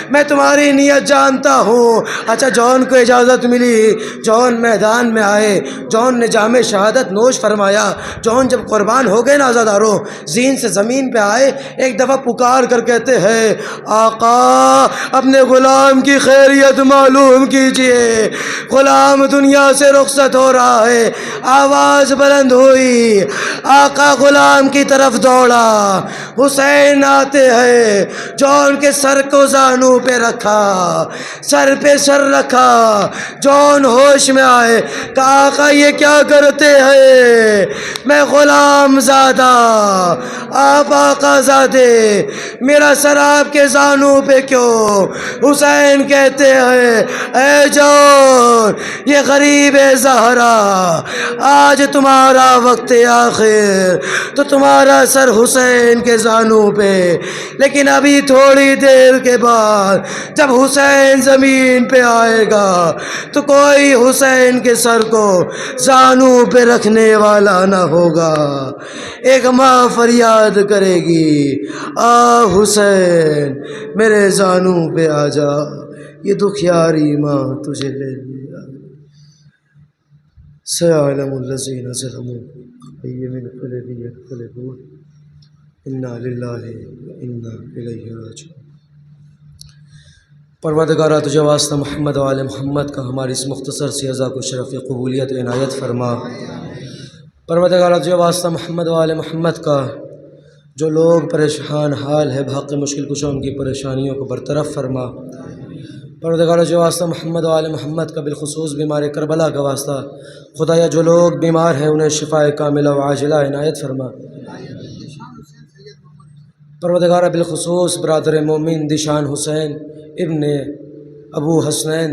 میں تمہاری نیت جانتا ہوں۔ اچھا جون کو اجازت ملی، جون میدان میں آئے، جون نے جام شہادت نوش فرمایا۔ جون جب قربان ہو گئے نا عزادارو، زین سے زمین پہ آئے، ایک دفعہ پکار کر کہتے ہیں آقا اپنے غلام کی خیریت معلوم کیجئے، غلام دنیا سے رخصت ہو رہا ہے۔ آواز بلند ہوئی، آقا غلام کی طرف دوڑا، حسین آتے ہیں، جون کے سر کو زانو پہ رکھا، سر پہ سر رکھا، جون ہوش میں آئے، کہا آقا یہ کیا کرتے ہیں؟ میں غلام زادہ، آپ آقا زادے، میرا سر آپ کے زانو پہ کیوں؟ حسین کہتے ہیں اے جون یہ غریب زہرا، آج تمہارا وقت آخر تو تمہارا سر حسین کے زانو پہ، لیکن ابھی تھوڑی دیر دیر کے بعد جب حسین زمین پہ آئے گا تو کوئی حسین کے سر کو زانو پہ رکھنے والا نہ ہوگا. ایک ماں فریاد کرے گی آ حسین میرے زانو پہ آ جا, یہ دکھیاری ماں تجھے لے لیا. سيعلم الذين ظلموا أي منقلب ينقلبون إنا لله وإنا إليه راجعون. پروردگارہ تجھے واسطہ محمد و آل محمد کا ہماری اس مختصر سی عزا کو شرف قبولیت عنایت فرما. پروردگارہ تجھے واسطہ محمد و آل محمد کا جو لوگ پریشان حال ہے بحق مشکل کشوں ان کی پریشانیوں کو برطرف فرما. پروردگارہ جو واسطہ محمد و آل محمد کا بالخصوص بیمار کربلا کا واسطہ خدایا جو لوگ بیمار ہیں انہیں شفاء کاملہ و عاجلہ عنایت فرما. پروردگارہ بالخصوص برادر مومن دشان حسین ابن ابو حسنین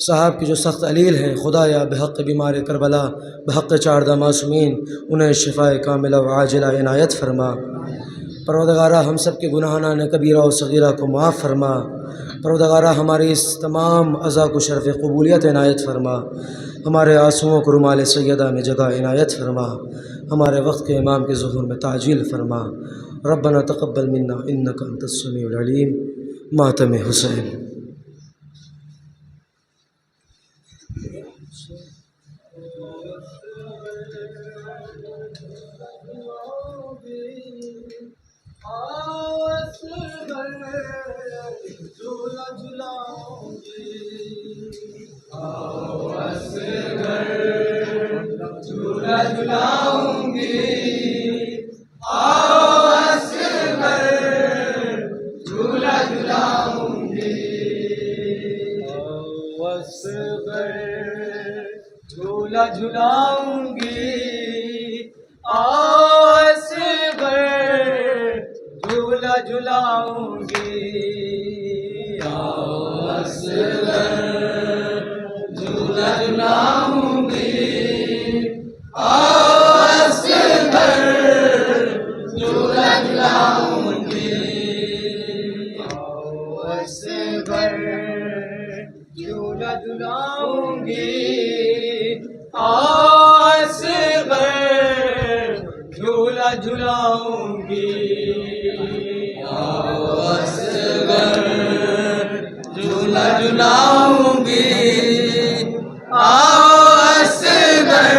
صاحب کی جو سخت علیل ہیں خدایا بحق بیمار کربلا بحق 14 معصومین انہیں شفاء کاملہ و عاجلہ عنایت فرما. پروردگارہ ہم سب کے گناہان کبیرہ و صغیرہ کو معاف فرما. پروردگارہ ہماری اس تمام عزا کو شرف قبولیت عنایت فرما. ہمارے آنسوؤں کو رومال سیدہ میں جگہ عنایت فرما. ہمارے وقت کے امام کے ظہور میں تعجیل فرما. ربنا تقبل منا انک انت السمیع العلیم. ماتم حسین. جھولا جھولاؤں گی اصغر جھولا جھولاؤں گی اصغر جھولا جھولاؤں گی اصغر جھولا جھولاؤں گی اصغر جھولا جھولاؤں گی اصغر جھولا جھولاؤں گی اصغر جھولا جھولاؤں گی اصغر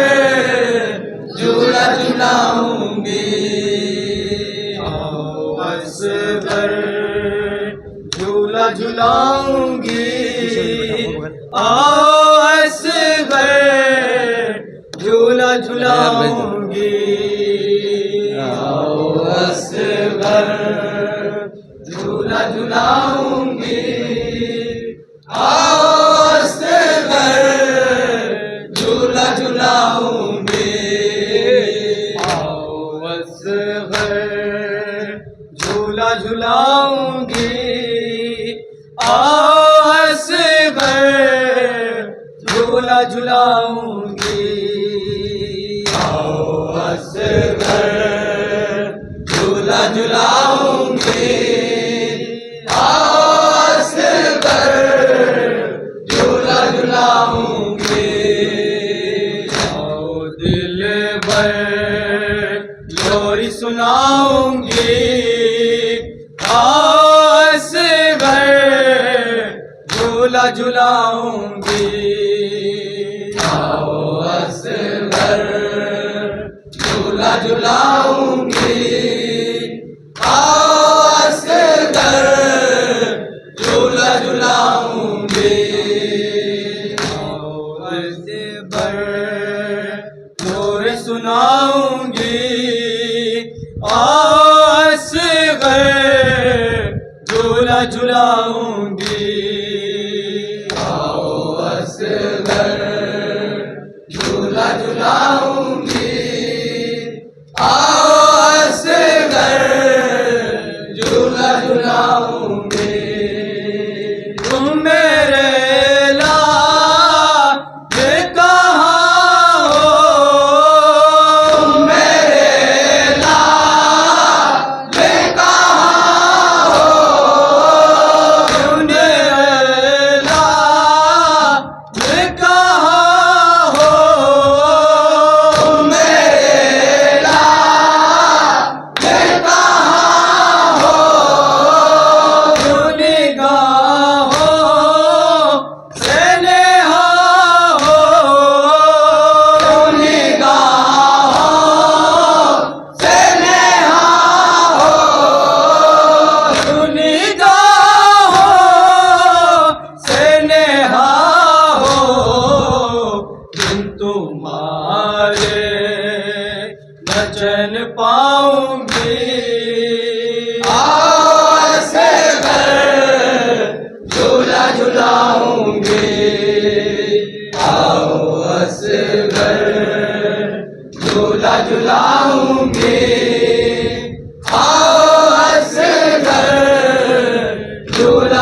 جھولا جھولاؤں گی اصغر جھولا جھولاؤں گی اصغر جھولا جھولاؤں گی اصغر جھولا جھولاؤں گی اصغر جھولا جھولاؤں گی اصغر جھولا جھولاؤں گی اصغر جھولا جھولاؤں گی اصغر جھولا جھولاؤں گی اصغر جھولا جھولاؤں گی دل بھر لوری سناؤں گی اصغر جھولا جھولاؤں گی اصغر جھولا جھولاؤں گی اصغر جھولا جھولاؤں گی اصغر نور سناؤں گی اصغر جھولا جھولاؤں گی اصغر جھولا جھولاؤں گی اصغر جھولا جھولاؤں گی تم میرے لاڈ کہاں ہو تم میرے لاڈ کہاں ہو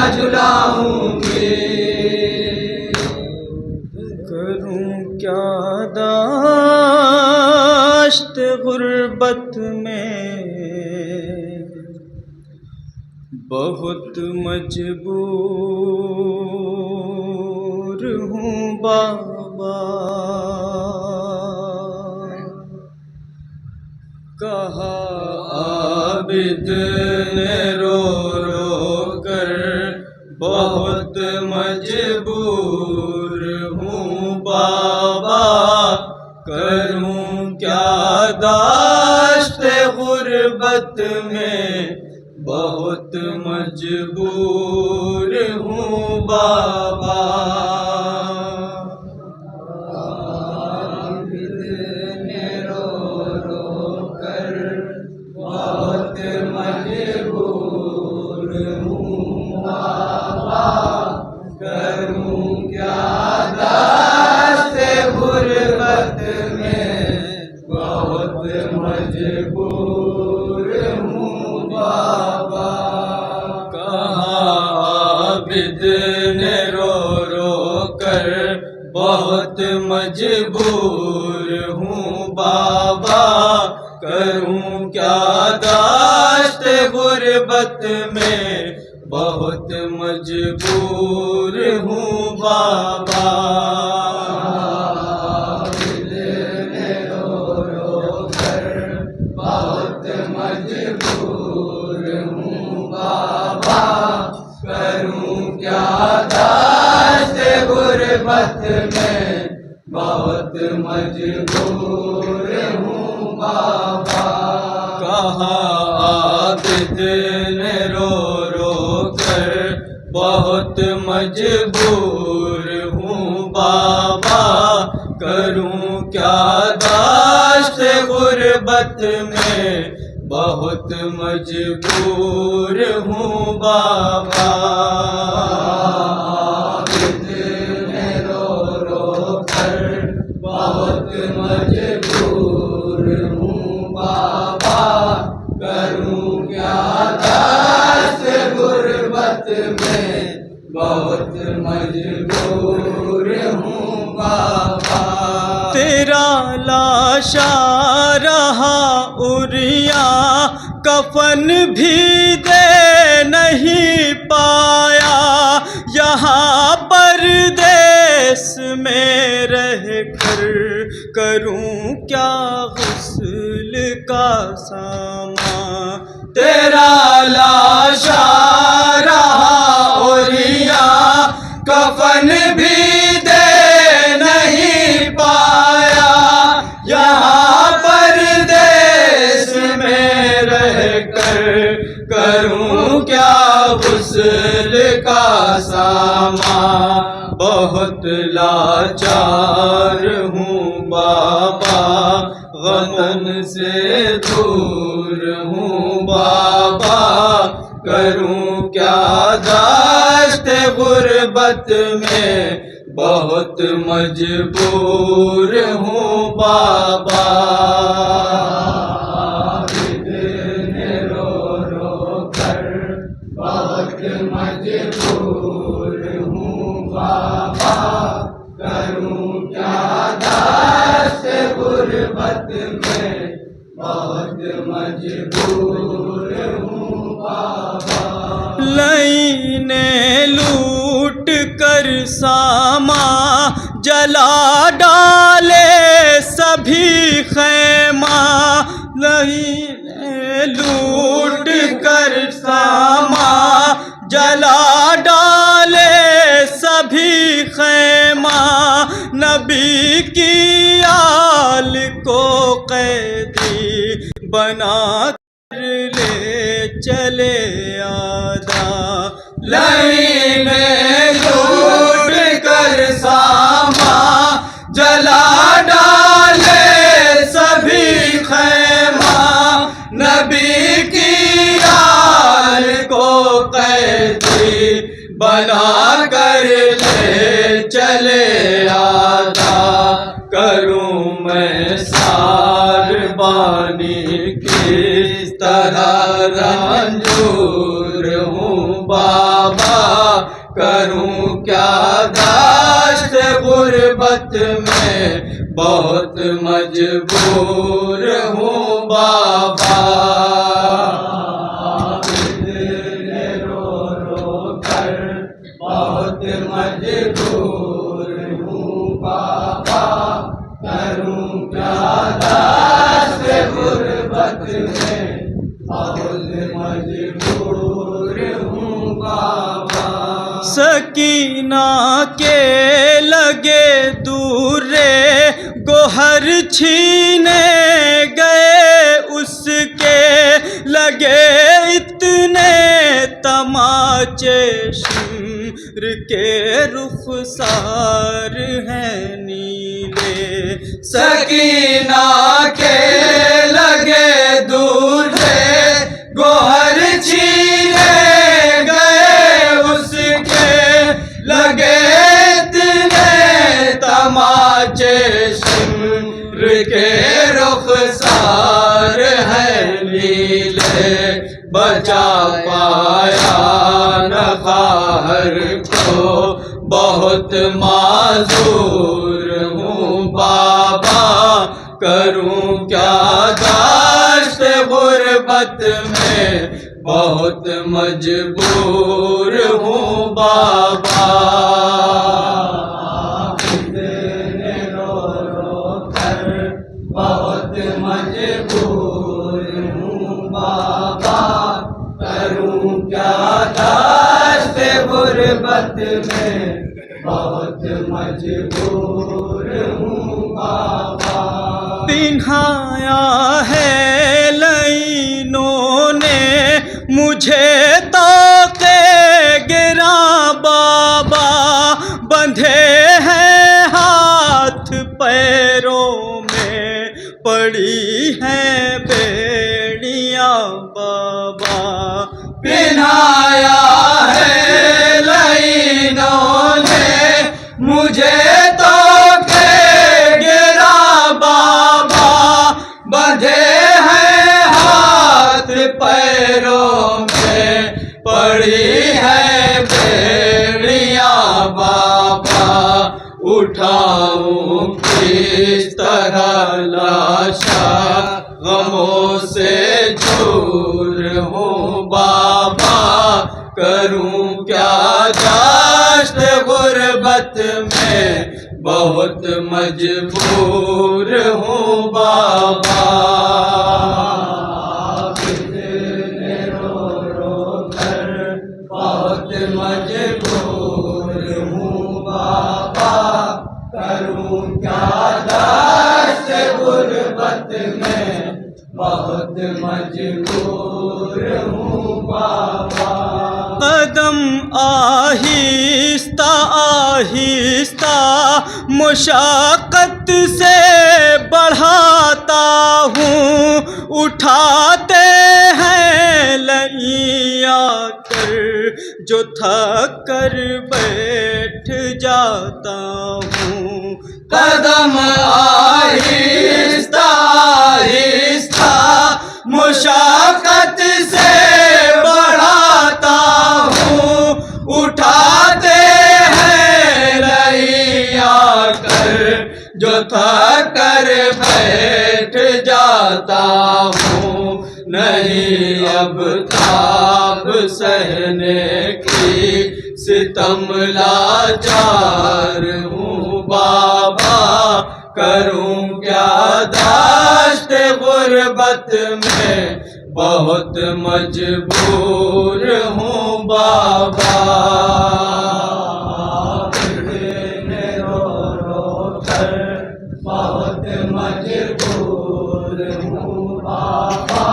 جھلاؤں گے کروں کیا داشت غربت میں بہت مجبور ہوں بابا کہا عابد نے رو رو کر بہت مجبور ہوں بابا کروں کیا داشت غربت میں بہت مجبور ہوں بابا بہت مجبور ہوں بابا کروں کیا داشت غربت میں بہت مجبور ہوں بابا بہت مجبور ہوں بابا کروں کیا داشت غربت میں بہت مجبور ہوں بابا کہا عابد نے رو رو کر بہت مجبور ہوں بابا کروں کیا داشت غربت میں بہت مجبور ہوں بابا بہت مجبور ہوں بابا کروں کیا داشت غربت میں بہت مجبور ہوں بابا تیرا لاشا رہا عریا کفن بھی دے نہیں پایا یہاں پردیس میں رہ کر کروں کیا غسل کا سامان تیرا لاشا رہا عریا کفن بھی دے نہیں پایا یہاں پردیس میں رہ کر کروں کیا غسل کا سامان بہت لاچار ہوں بابا وطن سے دور ہوں بابا کروں کیا داشت غربت میں بہت مجبور ہوں بابا بہت مجبور ہوں بابا کروں کیا داشت غربت میں بہت مجبور ہوں بابا لینے لوٹ کر ساما جلا ڈالے سبھی خیمہ لینے لوٹ کر ساما جلا ڈالے سبھی خیمہ نبی کی آل کو قیدی بنا کر لے چلے آدھا لینے لوٹ کر ساما جلا ڈالے سبھی خیمہ نبی کی آل کو قیدی بنا کر لے چلے آدھا کروں میں سار بانی کس طرح رنجور ہوں بابا کروں کیا داشت غربت میں بہت مجبور ہوں بابا بہت مجبور ہوں بابا کروں کیا داشت غربت میں بہت مجبور ہوں بابا سکینہ کے لگے دورے گوہر چھینے گئے اس کے لگے اتنے تماچے شمر کے رخسار ہیں نیلے سکینہ کے لگے دورے گوہر چھینے گئے اس کے لگے اتنے تماچے شمر کے رخسار ہیں نیلے بچا پایا نہ خواہر کو بہت معذور ہوں بابا کروں کیا داشت غربت میں بہت مجبور ہوں بابا بہت مجبور ہوں بابا کروں کیا داشت غربت میں بہت مجبور ہوں بابا پنہایا ہے لائنوں نے مجھے تاکے گراں بابا بندھے ہیں ہاتھ پیروں میں پڑی ہیں بیڑیاں بابا پہنایا ہے لائنوں نے مجھے تو کہ گرا بابا بندھے ہیں ہاتھ پیروں میں پڑی ہے بیڑیاں بابا اٹھاؤں کس طرح لاشا غموں سے دور ہوں بابا کروں کیا داشت غربت میں بہت مجبور ہوں بابا بہت مجبور ہوں بابا کروں کیا داشت غربت میں بہت مجبور ہوں بابا قدم آہستہ آہستہ مشقت سے بڑھاتا ہوں اٹھاتے ہیں لئیا کر جو تھک کر بیٹھ جاتا ہوں قدم آہستہ آہستہ مشقت سے بڑھاتا ہوں اٹھاتے ہیں لئیا کر جو تھک کر بیٹھ جاتا ہوں نہیں اب تاب سہنے کی ستم لاچار ہوں بابا کروں کیا داشت غربت میں بہت مجبور ہوں بابا بہت مجبور ہوں بابا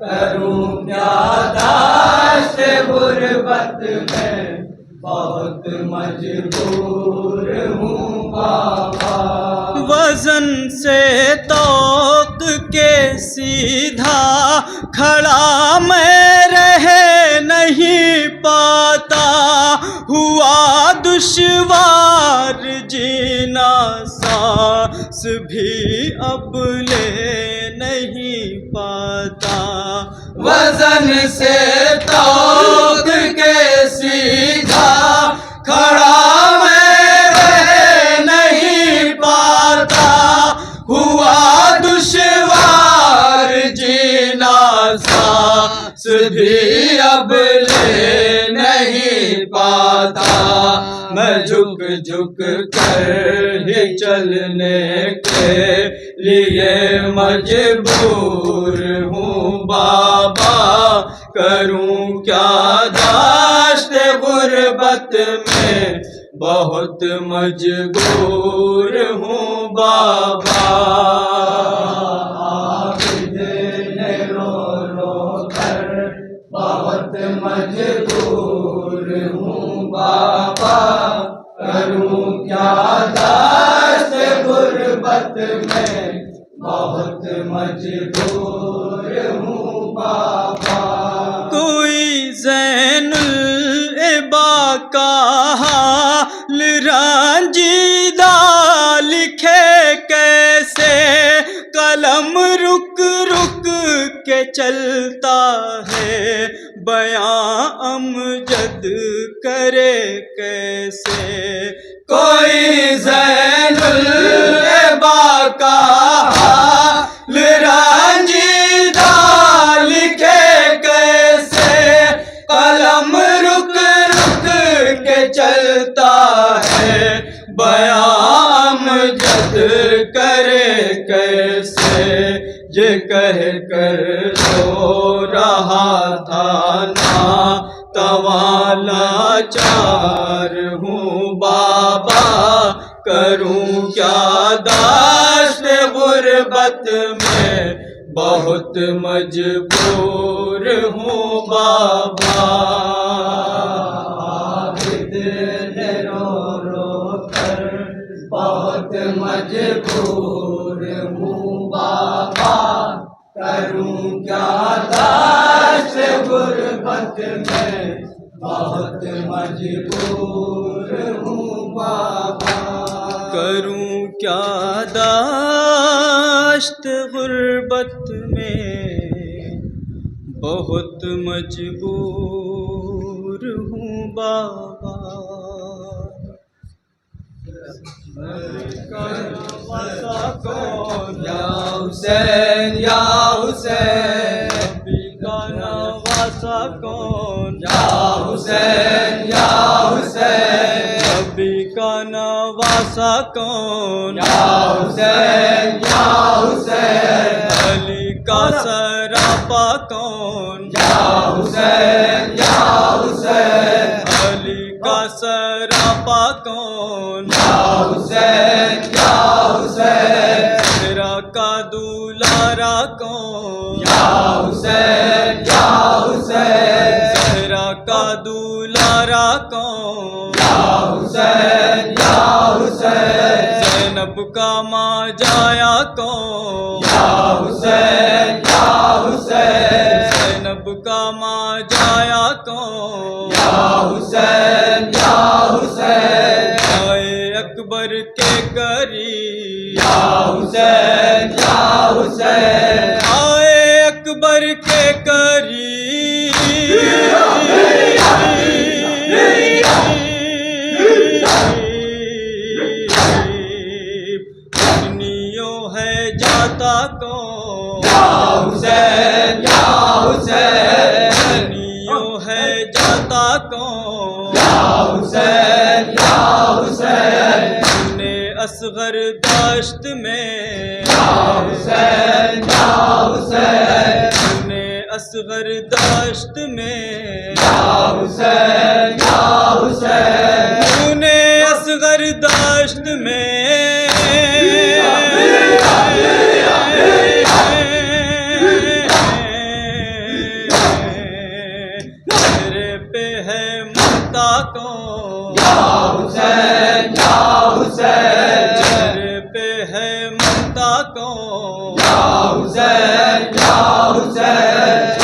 کروں کیا داشت غربت میں بہت مجبور ہوں بابا وزن سے توق کے سیدھا کھڑا میں رہ نہیں پاتا ہوا دشوار جینا سانس بھی اب لے نہیں پاتا وزن سے توق کے سیدھا پاتا میں جھک جھک کر ہی چلنے کے لیے مجبور ہوں بابا کروں کیا داشت غربت میں بہت مجبور ہوں بابا بہت مجبور ہوں بابا کروں کیا داشت غربت میں بہت مجبور ہوں بابا کوئی زین العبا کا حال رنجیدہ لکھے کیسے قلم رک رک کے چلتا ہے بیاں امجد کرے کیسے کوئی زین العبا کا حال رنجیدہ لکھے کیسے قلم رک رک کے چلتا ہے بیاں امجد کرے کیسے یہ کہہ کر رو رہا تھا نا توالا چار ہوں بابا کروں کیا داشت غربت میں بہت مجبور ہوں بابا عابد نے رو رو کر بہت مجبور ہوں بابا کروں کیا داشت غربت میں بہت مجبور ہوں بابا کروں کیا داشت غربت میں بہت مجبور ہوں بابا یا حسین یا حسین نبی کا نواسا کون یا حسین یا حسین نبی کا نواسا کون یا حسین یا حسین علی کا سراپا کون یا حسین یا حسین علی کا سراپا کون یا حسین یا حسین تیرا کا دولارا کون یا حسین یا حسین تیرا کا دولارا کون یا حسین یا حسین زینب کا ماں جایا کون یا حسین یا حسین زینب کا ماں جایا کون یا حسین یا حسین آئے اکبر کے قریب یا حسین یا حسین آئے اکبر کے قریب نیو ہے جاتا کون یا حسین یا حسین نیو ہے جاتا کون یا حسین یا حسین نے اصغر داشت میں یا حسین یا حسین نے اصغر داشت میں یا حسین یا حسین نے اصغر داشت میں تیرے پہ ہے ممتا کون یا حسین یا حسین تیرے پہ ہے ممتا کون یا حسین یا حسین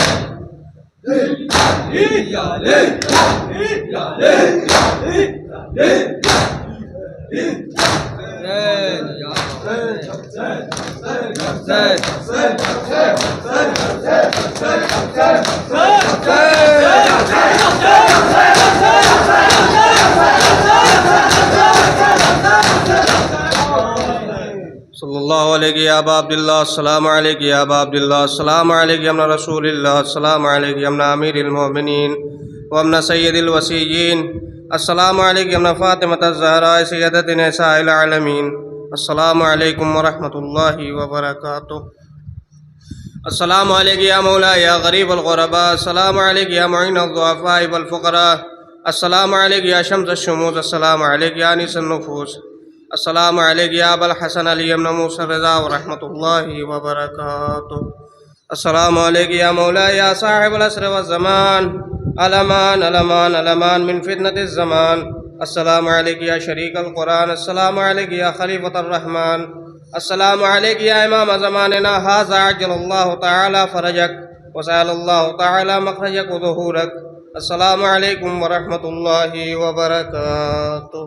یا لے یا لے صلی اللہ علیہ علیک یا ابا عبداللہ السلام علیک یا ابا عبداللہ السلام علیک یا ابن رسول اللہ السلام علیک یا ابن امیر المؤمنین وابن سید الوصیین السلام علیک یا ابن فاطمۃ الزہراء سیدۃ نساء العالمین السلام علیکم ورحمۃ اللہ وبرکاتہ السلام علیک یا مولا یا غریب الغرباء السلام علیک یا معین الضعفاء والفقراء السلام علیک یا شمس الشموس السلام علیک یا انیس النفوس السلام علیک یا ابا الحسن علی بن موسیٰ الرضا ورحمۃ اللہ وبرکاتہ السلام علیک یا مولا یا صاحب العصر والزمان الامان الامان الامان من فتنة الزمان السلام علیک یا شریک القرآن السلام علیک یا خلیفۃ الرحمن السلام علیک یا امام زماننا ھذا عجل اللہ تعالی فرجک وسأل اللہ تعالی مخرجک وظہورک السلام علیکم ورحمۃ اللہ وبرکاتہ